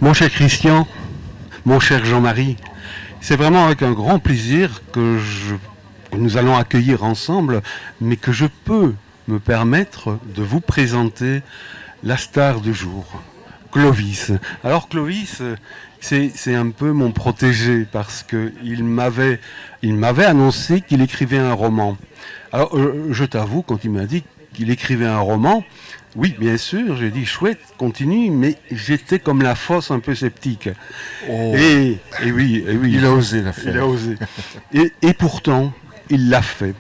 Mon cher Christian, mon cher Jean-Marie, c'est vraiment avec un grand plaisir que nous allons accueillir ensemble, mais que je peux me permettre de vous présenter la star du jour, Clovis. Alors Clovis, c'est un peu mon protégé parce qu'il m'avait annoncé qu'il écrivait un roman. Alors je t'avoue, quand il m'a dit qu'il écrivait un roman, oui, bien sûr, j'ai dit chouette, continue, mais j'étais comme la fosse un peu sceptique. Oh. Et oui, Il a osé la faire. Il a osé. Et pourtant, il l'a fait.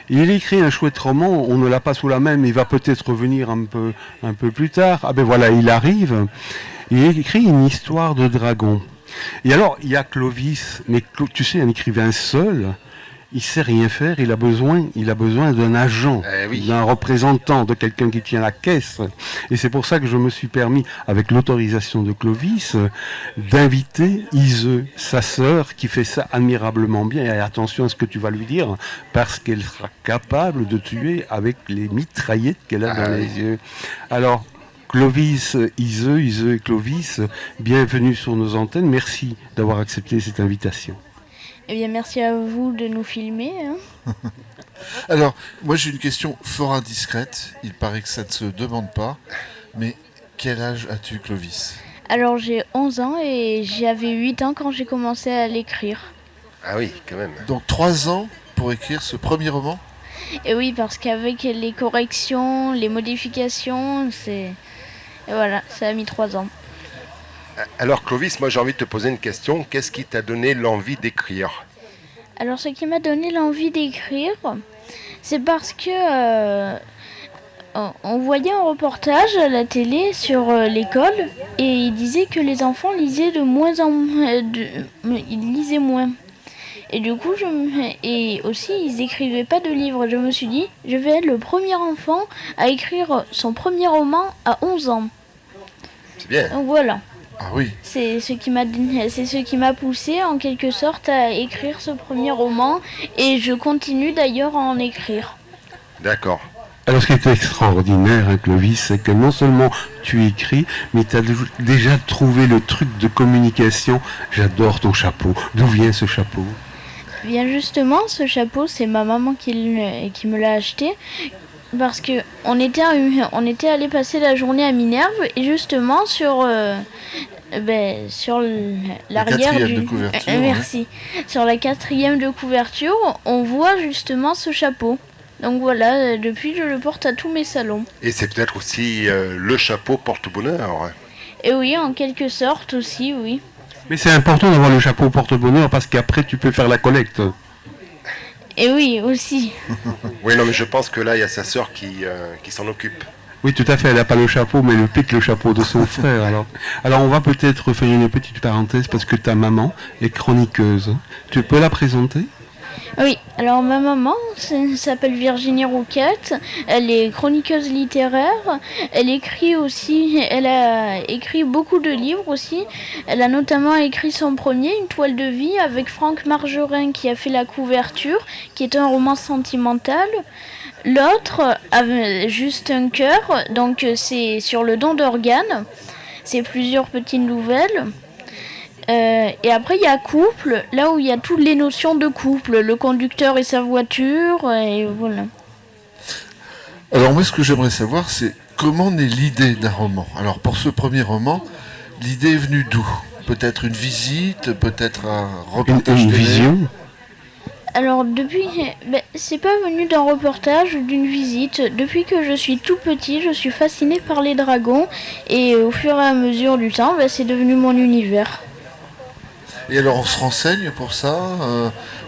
Il écrit un chouette roman, on ne l'a pas sous la main, mais il va peut-être revenir un peu plus tard. Ah ben voilà, il arrive. Il écrit une histoire de dragon. Et alors, il y a Clovis, mais tu sais, un écrivain seul, il sait rien faire, il a besoin d'un agent, d'un représentant, de quelqu'un qui tient la caisse. Et c'est pour ça que je me suis permis, avec l'autorisation de Clovis, d'inviter Ise, sa sœur, qui fait ça admirablement bien. Et attention à ce que tu vas lui dire, parce qu'elle sera capable de tuer avec les mitraillettes qu'elle a dans les yeux. Alors, Clovis, Ise et Clovis, bienvenue sur nos antennes. Merci d'avoir accepté cette invitation. Eh bien, merci à vous de nous filmer. Alors, moi j'ai une question fort indiscrète. Il paraît que ça ne se demande pas. Mais quel âge as-tu, Clovis ? Alors, j'ai 11 ans et j'avais 8 ans quand j'ai commencé à l'écrire. Ah oui, quand même. Donc 3 ans pour écrire ce premier roman ? Et oui, parce qu'avec les corrections, les modifications, Et voilà, ça a mis 3 ans. Alors Clovis, moi j'ai envie de te poser une question. Qu'est-ce qui t'a donné l'envie d'écrire ? Alors ce qui m'a donné l'envie d'écrire, c'est parce que on voyait un reportage à la télé sur l'école et il disait que les enfants lisaient de moins en moins, ils lisaient moins. Et du coup, et aussi ils écrivaient pas de livres. Je me suis dit, je vais être le premier enfant à écrire son premier roman à 11 ans. C'est bien. Donc voilà. Ah oui. C'est ce qui m'a poussé en quelque sorte à écrire ce premier roman et je continue d'ailleurs à en écrire. D'accord. Alors ce qui est extraordinaire, hein, Clovis, c'est que non seulement tu écris, mais tu as déjà trouvé le truc de communication. J'adore ton chapeau. D'où vient ce chapeau ? Bien justement, ce chapeau, c'est ma maman qui me l'a acheté. Parce que on était allé passer la journée à Minerve et justement sur l'arrière de couverture. Merci. Sur la 4e de couverture, on voit justement ce chapeau. Donc voilà, depuis je le porte à tous mes salons. Et c'est peut-être aussi le chapeau porte-bonheur. Et oui, en quelque sorte aussi, oui. Mais c'est important d'avoir le chapeau porte-bonheur parce qu'après tu peux faire la collecte. Et oui, aussi. Oui, non, mais je pense que là, il y a sa sœur qui s'en occupe. Oui, tout à fait, elle n'a pas le chapeau, mais elle pique le chapeau de son frère. Alors, on va peut-être faire une petite parenthèse parce que ta maman est chroniqueuse. Tu peux la présenter ? Oui, alors ma maman s'appelle Virginie Rouquette, elle est chroniqueuse littéraire, elle a écrit beaucoup de livres aussi, elle a notamment écrit son premier, Une toile de vie, avec Franck Margerin qui a fait la couverture, qui est un roman sentimental. L'autre, Juste un cœur, donc c'est sur le don d'organes, c'est plusieurs petites nouvelles. Et après il y a couple, là où il y a toutes les notions de couple, le conducteur et sa voiture, et voilà. Alors moi ce que j'aimerais savoir c'est comment naît l'idée d'un roman. Alors pour ce premier roman, l'idée est venue d'où ? Peut-être une visite, peut-être un reportage Une télé. vision ? Alors c'est pas venu d'un reportage ou d'une visite. Depuis que je suis tout petit, je suis fascinée par les dragons et au fur et à mesure du temps, c'est devenu mon univers. Et alors on se renseigne pour ça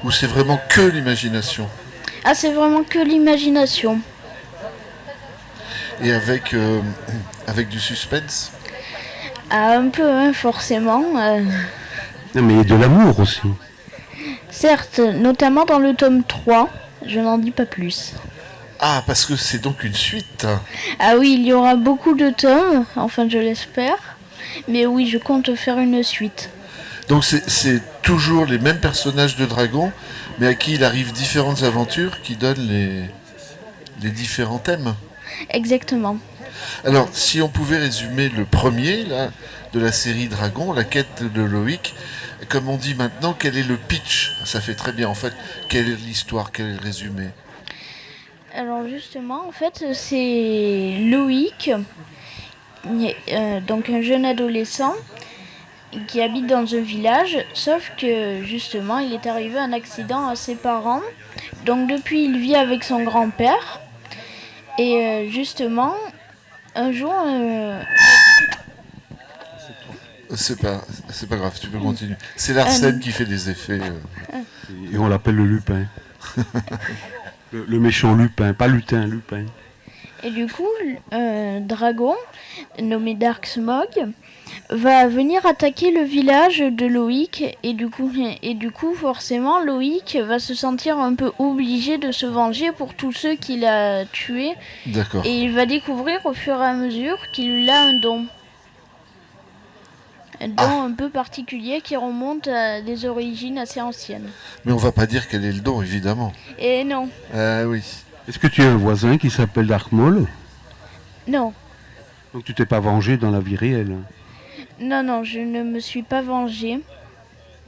ou c'est vraiment que l'imagination ? Ah, c'est vraiment que l'imagination. Et avec du suspense ? Ah, un peu, hein, forcément. Non, mais de l'amour aussi. Certes, notamment dans le tome 3, je n'en dis pas plus. Ah, parce que c'est donc une suite. Ah oui, il y aura beaucoup de tomes, enfin je l'espère. Mais oui, je compte faire une suite. Donc c'est toujours les mêmes personnages de dragons, mais à qui il arrive différentes aventures qui donnent les différents thèmes. Exactement. Alors, si on pouvait résumer le premier là, de la série Dragon, la quête de Loïc, comme on dit maintenant, quel est le pitch? Ça fait très bien, en fait. Quelle est l'histoire? Quel est le résumé? Alors justement, en fait, c'est Loïc, donc un jeune adolescent qui habite dans un village, sauf que justement, il est arrivé un accident à ses parents. Donc depuis, il vit avec son grand-père. Et justement, un jour, C'est pas grave, tu peux continuer. C'est l'Arsène qui fait des effets. Et on l'appelle le Lupin. Le méchant Lupin, pas lutin, Lupin. et du coup, Dragon, nommé Dark Smog, va venir attaquer le village de Loïc. Et du coup, forcément, Loïc va se sentir un peu obligé de se venger pour tous ceux qu'il a tués. D'accord. Et il va découvrir au fur et à mesure qu'il a un don. Un don un peu particulier qui remonte à des origines assez anciennes. Mais on va pas dire quel est le don, évidemment. Et non, Ah oui. Est-ce que tu as un voisin qui s'appelle Dark Maul? non, Donc tu t'es pas vengé dans la vie réelle? non, je ne me suis pas vengée.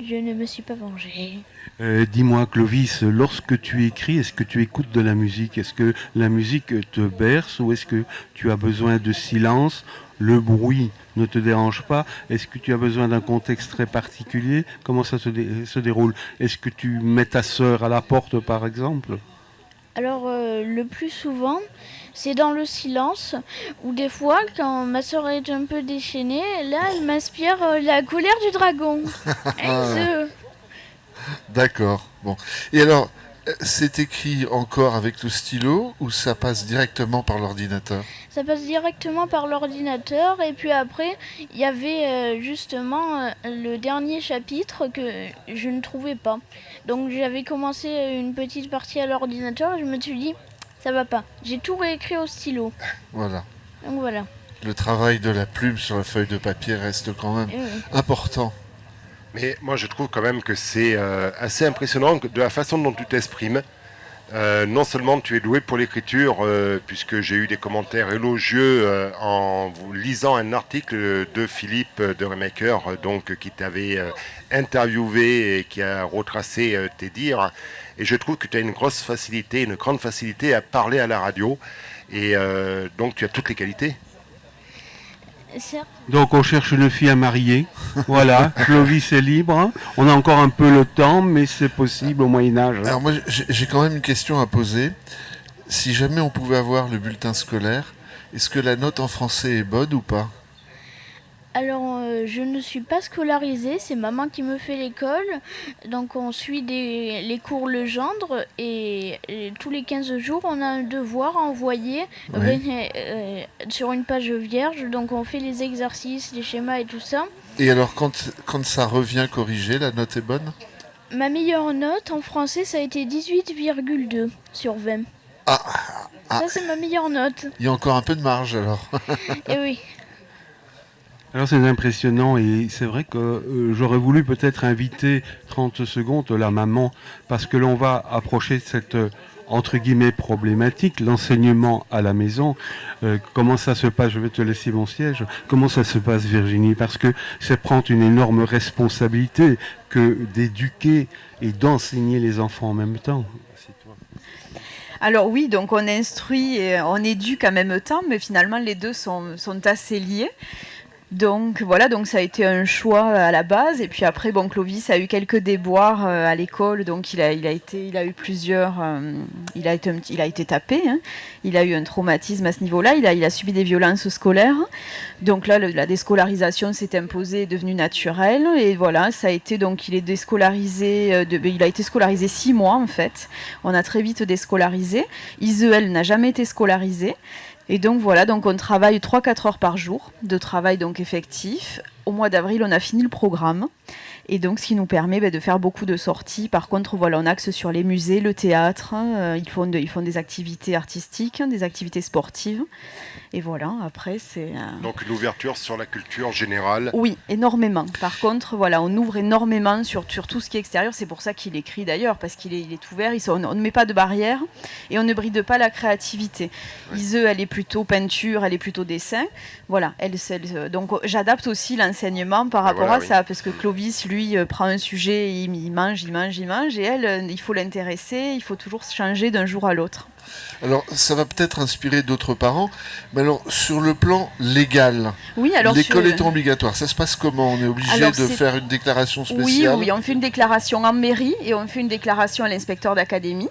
Je ne me suis pas vengée. Dis-moi Clovis, lorsque tu écris, est-ce que tu écoutes de la musique? Est-ce que la musique te berce ou est-ce que tu as besoin de silence? Le bruit ne te dérange pas? Est-ce que tu as besoin d'un contexte très particulier? Comment ça se déroule? Est-ce que tu mets ta sœur à la porte par exemple? Alors, le plus souvent, c'est dans le silence, ou des fois, quand ma soeur est un peu déchaînée, là, elle m'inspire la colère du dragon. D'accord. Bon. Et alors, c'est écrit encore avec le stylo ou ça passe directement par l'ordinateur? Ça passe directement par l'ordinateur, et puis après, il y avait justement le dernier chapitre que je ne trouvais pas. Donc j'avais commencé une petite partie à l'ordinateur, et je me suis dit, ça va pas. J'ai tout réécrit au stylo. Voilà. Donc voilà. Le travail de la plume sur la feuille de papier reste quand même important. Mais moi, je trouve quand même que c'est assez impressionnant de la façon dont tu t'exprimes. Non seulement tu es doué pour l'écriture, puisque j'ai eu des commentaires élogieux en lisant un article de Philippe de Remaker, donc qui t'avait interviewé et qui a retracé tes dires. Et je trouve que tu as une grande facilité à parler à la radio. Et donc tu as toutes les qualités. Certes. Donc on cherche une fille à marier. Voilà, Clovis est libre. On a encore un peu le temps, mais c'est possible au Moyen-Âge. Alors moi, j'ai quand même une question à poser. Si jamais on pouvait avoir le bulletin scolaire, est-ce que la note en français est bonne ou pas? Alors, je ne suis pas scolarisée, c'est maman qui me fait l'école. Donc, on suit les cours Legendre et tous les 15 jours, on a un devoir à envoyer sur une page vierge. Donc, on fait les exercices, les schémas et tout ça. Et alors, quand ça revient corrigé, la note est bonne? Ma meilleure note en français, ça a été 18,2 sur 20. Ça, c'est ma meilleure note. Il y a encore un peu de marge alors. Et oui. Alors c'est impressionnant et c'est vrai que j'aurais voulu peut-être inviter 30 secondes la maman parce que l'on va approcher cette entre guillemets problématique, l'enseignement à la maison. Comment ça se passe? Je vais te laisser mon siège. Comment ça se passe Virginie? Parce que c'est prendre une énorme responsabilité que d'éduquer et d'enseigner les enfants en même temps. Alors oui, donc on instruit et on éduque en même temps, mais finalement les deux sont assez liés. Donc voilà, donc ça a été un choix à la base, et puis après bon, Clovis a eu quelques déboires à l'école, donc il a été tapé, hein. Il a eu un traumatisme à ce niveau-là, il a subi des violences scolaires, donc là la déscolarisation s'est imposée, est devenue naturelle, et voilà, ça a été donc il a été scolarisé 6 mois en fait, on a très vite déscolarisé. Iseel n'a jamais été scolarisé. Et donc voilà, donc on travaille 3-4 heures par jour de travail donc effectif. au mois d'avril, on a fini le programme. Et donc, ce qui nous permet de faire beaucoup de sorties. Par contre, voilà, on axe sur les musées, le théâtre. Ils font des activités artistiques, des activités sportives. Et voilà, après, c'est... Donc une ouverture sur la culture générale. Oui, énormément. Par contre, voilà, on ouvre énormément sur tout ce qui est extérieur. C'est pour ça qu'il écrit d'ailleurs, parce qu'il est ouvert. On ne met pas de barrière et on ne bride pas la créativité. Oui. Ise, elle est plutôt peinture, elle est plutôt dessin. Voilà, donc j'adapte aussi l'enseignement par rapport à ça, parce que Clovis, lui, prend un sujet, il mange, et elle, il faut l'intéresser, il faut toujours changer d'un jour à l'autre. Alors, ça va peut-être inspirer d'autres parents, mais alors, sur le plan légal, oui, alors l'école étant obligatoire, ça se passe comment? On est obligé de faire une déclaration spéciale? Oui, on fait une déclaration en mairie et on fait une déclaration à l'inspecteur d'académie.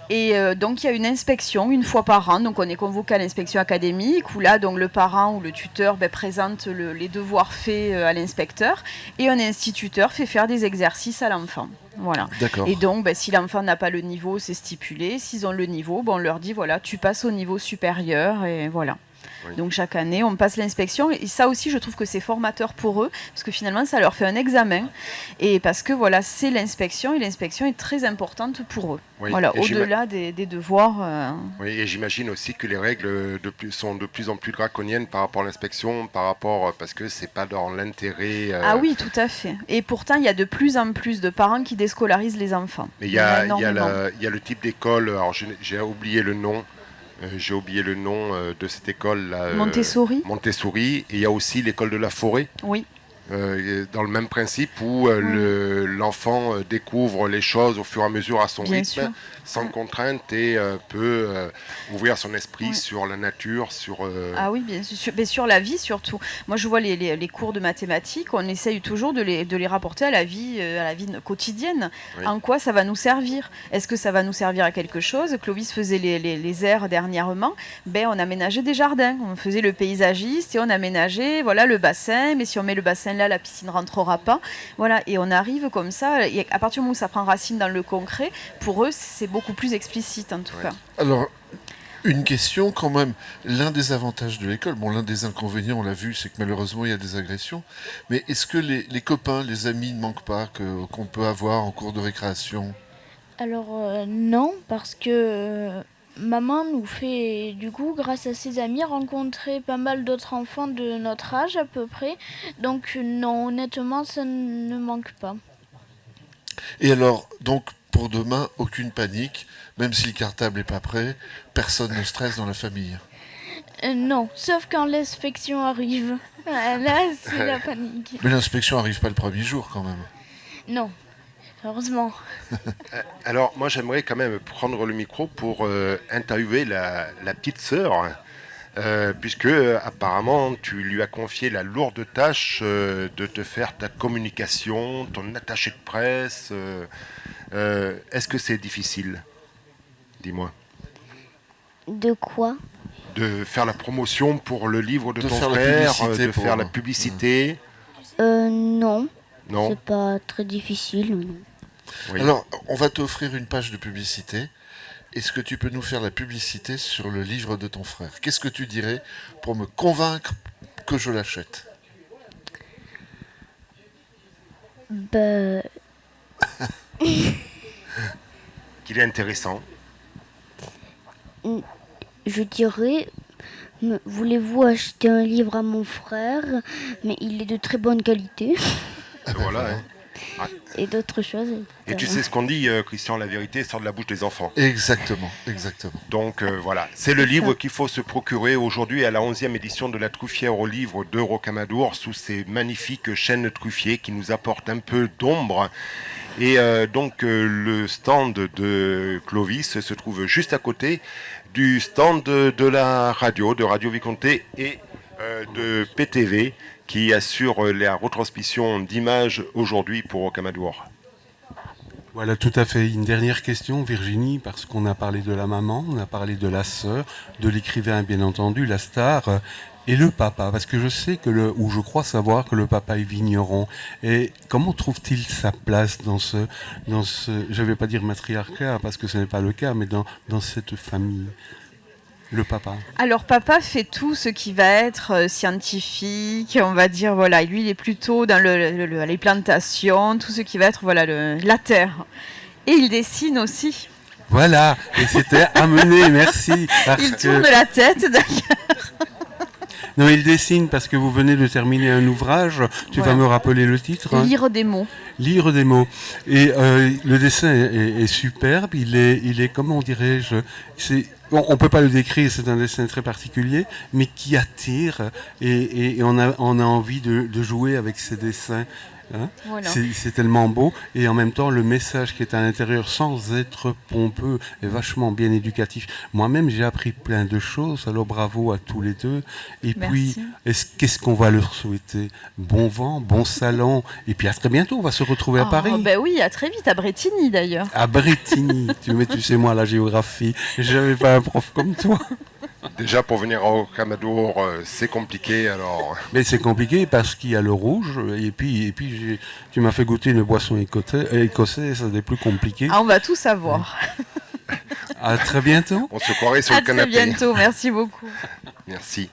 Et donc il y a une inspection une fois par an, donc on est convoqué à l'inspection académique où là donc le parent ou le tuteur présente les devoirs faits à l'inspecteur et un instituteur fait faire des exercices à l'enfant. Voilà. D'accord. Et donc si l'enfant n'a pas le niveau, c'est stipulé. S'ils ont le niveau, on leur dit voilà, tu passes au niveau supérieur et voilà. Oui. Donc chaque année, on passe l'inspection et ça aussi, je trouve que c'est formateur pour eux parce que finalement, ça leur fait un examen et parce que voilà, c'est l'inspection et l'inspection est très importante pour eux. Oui. Voilà, au-delà des devoirs. Oui, et j'imagine aussi que les règles sont de plus en plus draconiennes par rapport à l'inspection, parce que c'est pas dans l'intérêt. Ah oui, tout à fait. Et pourtant, il y a de plus en plus de parents qui déscolarisent les enfants. Mais il y a le type d'école. Alors j'ai oublié le nom. De cette école-là. Montessori. Montessori. Et il y a aussi l'école de la forêt. Oui. Dans le même principe où l'enfant découvre les choses au fur et à mesure à son rythme, sans contrainte et peut ouvrir son esprit sur la nature, sur... Ah oui, bien sûr, mais sur la vie surtout. Moi je vois les cours de mathématiques, on essaye toujours de les rapporter à la vie quotidienne. Oui. En quoi ça va nous servir? Est-ce que ça va nous servir à quelque chose? Clovis faisait les aires dernièrement, on aménageait des jardins, on faisait le paysagiste et on aménageait le bassin, mais si on met le bassin là, la piscine ne rentrera pas. Voilà, et on arrive comme ça, et à partir du moment où ça prend racine dans le concret, pour eux, c'est beaucoup plus explicite en tout cas. Alors, une question quand même. L'un des avantages de l'école, l'un des inconvénients, on l'a vu, c'est que malheureusement, il y a des agressions. Mais est-ce que les copains, les amis ne manquent pas qu'on peut avoir en cours de récréation? Alors, non, parce que... maman nous fait, du coup, grâce à ses amis, rencontrer pas mal d'autres enfants de notre âge à peu près. Donc non, honnêtement, ça ne manque pas. Et alors, donc, pour demain, aucune panique, même si le cartable n'est pas prêt, personne ne stresse dans la famille? Non, sauf quand l'inspection arrive. Là, c'est la panique. Mais l'inspection n'arrive pas le premier jour quand même? Non. Heureusement. Alors, moi, j'aimerais quand même prendre le micro pour interviewer la petite sœur, puisque apparemment, tu lui as confié la lourde tâche de te faire ta communication, ton attaché de presse. Est-ce que c'est difficile? Dis-moi. De quoi? De faire la promotion pour le livre de ton frère, de faire la publicité. Non. Non. C'est pas très difficile. Non. Oui. Alors, on va t'offrir une page de publicité. Est-ce que tu peux nous faire la publicité sur le livre de ton frère? Qu'est-ce que tu dirais pour me convaincre que je l'achète? Qu'il est intéressant. Je dirais, voulez-vous acheter un livre à mon frère, mais il est de très bonne qualité. Voilà, hein. Et d'autres choses. Et tu sais ce qu'on dit, Christian, la vérité sort de la bouche des enfants. Exactement, exactement. Donc voilà, c'est le livre qu'il faut se procurer aujourd'hui à la 11e édition de la Truffière au livre de Rocamadour, sous ces magnifiques chênes truffiers qui nous apportent un peu d'ombre. Et donc le stand de Clovis se trouve juste à côté du stand de la radio, de Radio Vicomté et de PTV, qui assure la retransmission d'images aujourd'hui pour Rocamadour. Voilà, tout à fait. Une dernière question, Virginie, parce qu'on a parlé de la maman, on a parlé de la sœur, de l'écrivain, bien entendu, la star, et le papa. Parce que je sais ou je crois savoir que le papa est vigneron. Et comment trouve-t-il sa place dans ce, je ne vais pas dire matriarcat, parce que ce n'est pas le cas, mais dans cette famille? le papa? Alors papa fait tout ce qui va être scientifique, on va dire, voilà, lui il est plutôt dans les plantations, tout ce qui va être voilà, la terre. Et il dessine aussi. Voilà, et c'était amené, merci. Il tourne la tête d'ailleurs. Non, il dessine parce que vous venez de terminer un ouvrage, tu vas me rappeler le titre, hein. Lire des mots. Lire des mots. Et le dessin est superbe, il est comment dirais-je, on ne peut pas le décrire, c'est un dessin très particulier, mais qui attire et on a envie de jouer avec ces dessins. Hein, voilà. C'est tellement beau et en même temps le message qui est à l'intérieur sans être pompeux est vachement bien éducatif. Moi-même j'ai appris plein de choses, alors bravo à tous les deux. Et Merci. puis qu'est-ce qu'on va leur souhaiter? Bon vent, bon salon et puis à très bientôt, on va se retrouver à Paris. Ben oui, à très vite, à Bretigny d'ailleurs. À Bretigny, tu sais moi la géographie, j'avais pas un prof comme toi. Déjà pour venir au Rocamadour, c'est compliqué alors. Mais c'est compliqué parce qu'il y a le rouge et puis tu m'as fait goûter une boisson écossaise, ça des plus compliqué. Ah, on va tout savoir. À très bientôt. On se croirait sur le canapé. À très bientôt, merci beaucoup. Merci.